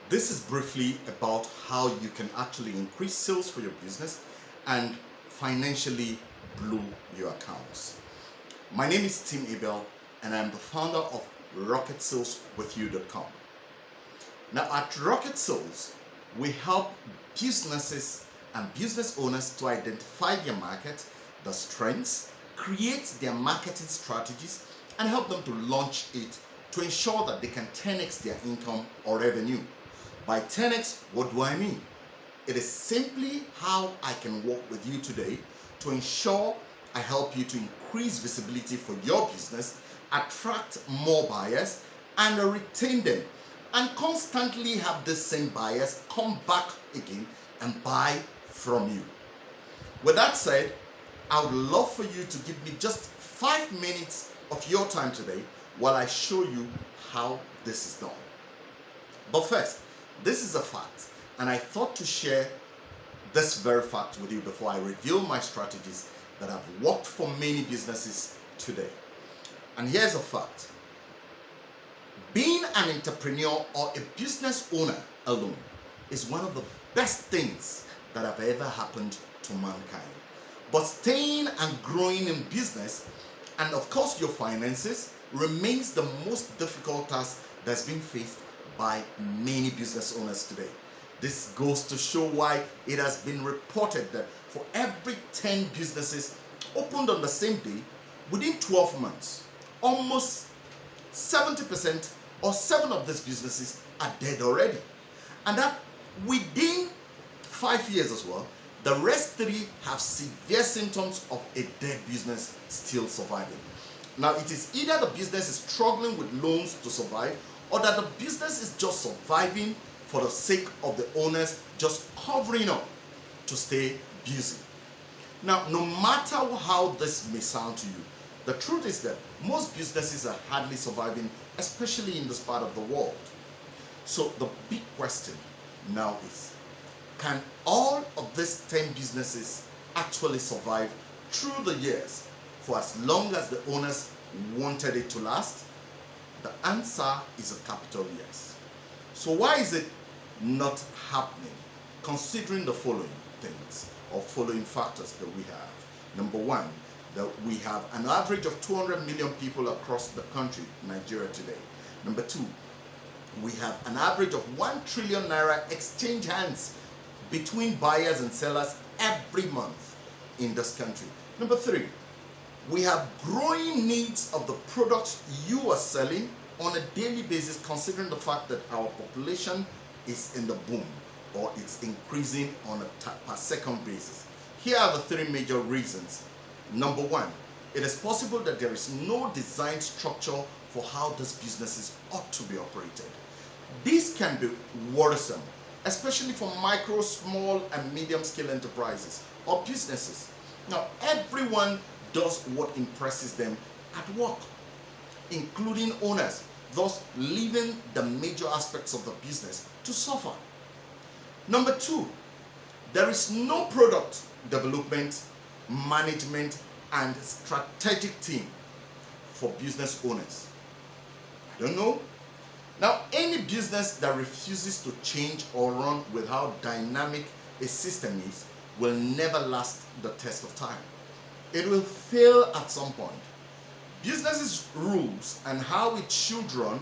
This is briefly about how you can actually increase sales for your business and financially blow your accounts. My name is Tim Abel and I'm the founder of RocketSalesWithYou.com. Now at Rocket Sales, we help businesses and business owners to identify their market, the strengths, create their marketing strategies, and help them to launch it to ensure that they can 10x their income or revenue. By 10x, what do I mean? It is simply how I can work with you today to ensure I help you to increase visibility for your business, attract more buyers, and retain them, and constantly have the same buyers come back again and buy from you. With that said, I would love for you to give me just 5 minutes of your time today while I show you how this is done. But first, this is a fact, and I thought to share this very fact with you before I reveal my strategies that have worked for many businesses today. And here's a fact. Being an entrepreneur or a business owner alone is one of the best things that have ever happened to mankind. But staying and growing in business and of course your finances remains the most difficult task that's been faced by many business owners today. This goes to show why it has been reported that for every 10 businesses opened on the same day, within 12 months, almost 70% or 7 of these businesses are dead already. And that within 5 years as well, the rest 3 have severe symptoms of a dead business still surviving. Now, it is either the business is struggling with loans to survive, or that the business is just surviving for the sake of the owners just covering up to stay busy. Now, no matter how this may sound to you, the truth is that most businesses are hardly surviving, especially in this part of the world. So the big question now is, can all of these 10 businesses actually survive through the years for as long as the owners wanted it to last? The answer is a capital yes. So why is it not happening, considering the following things or following factors that we have? Number one, that we have an average of 200 million people across the country, Nigeria today. Number two, we have an average of 1 trillion naira exchange hands between buyers and sellers every month in this country. Number three, we have growing needs of the products you are selling on a daily basis, considering the fact that our population is in the boom, or it's increasing on a per second basis. Here are the 3 major reasons. Number one, it is possible that there is no design structure for how these businesses ought to be operated. This can be worrisome, especially for micro, small, and medium-scale enterprises or businesses. Now, everyone does what impresses them at work, including owners, thus leaving the major aspects of the business to suffer. Number two, there is no product development, management, and strategic team for business owners. I don't know. Now, any business that refuses to change or run with how dynamic a system is will never last the test of time. It will fail at some point. Business's rules and how it should run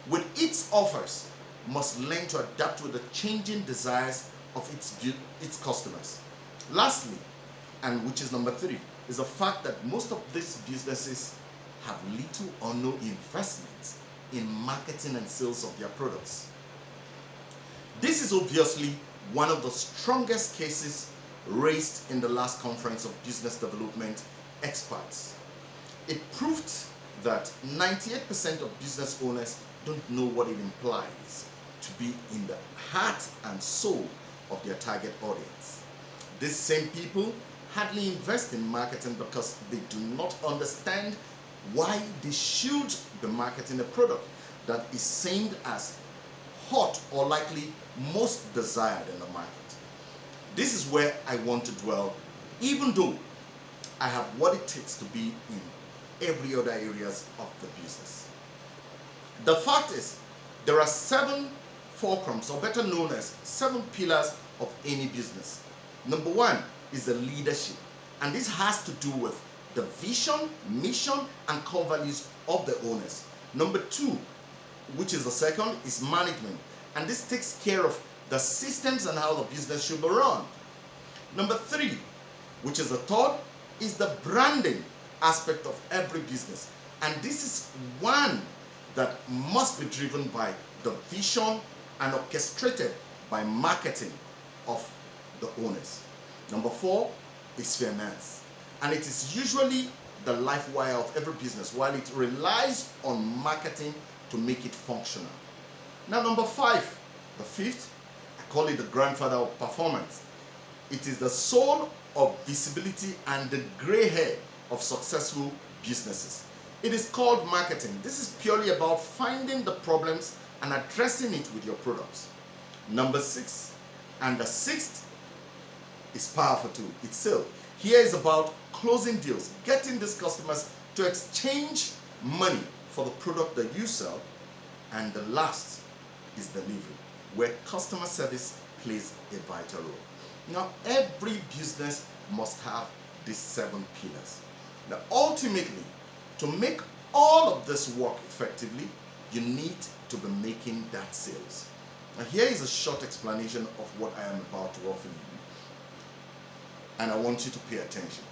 with its offers must learn to adapt with the changing desires of its customers. Lastly, and which is number 3, is the fact that most of these businesses have little or no investments in marketing and sales of their products. This is obviously one of the strongest cases raised in the last conference of business development experts. It proved that 98% of business owners don't know what it implies to be in the heart and soul of their target audience. These same people hardly invest in marketing because they do not understand why they should be marketing a product that is seen as hot or likely most desired in the market. This is where I want to dwell, even though I have what it takes to be in every other areas of the business. The fact is, there are 7 fulcrums, or better known as 7 pillars of any business. Number 1 is the leadership, and this has to do with the vision, mission, and core values of the owners. Number 2, which is the second, is management, and this takes care of the systems and how the business should be run. Number 3, which is the third, is the branding aspect of every business, and this is one that must be driven by the vision and orchestrated by marketing of the owners. Number 4 is finance, and it is usually the life wire of every business, while it relies on marketing to make it functional. Now number 5, the fifth, I call it the grandfather of performance. It is the soul of visibility and the gray hair of successful businesses. It is called marketing. This is purely about finding the problems and addressing it with your products. Number 6, and the sixth, is powerful too. It's sales. Here is about closing deals, getting these customers to exchange money for the product that you sell. And the last is delivery, where customer service plays a vital role. Now, every business must have these 7 pillars. Now, ultimately, to make all of this work effectively, you need to be making that sales. Now, here is a short explanation of what I am about to offer you, and I want you to pay attention.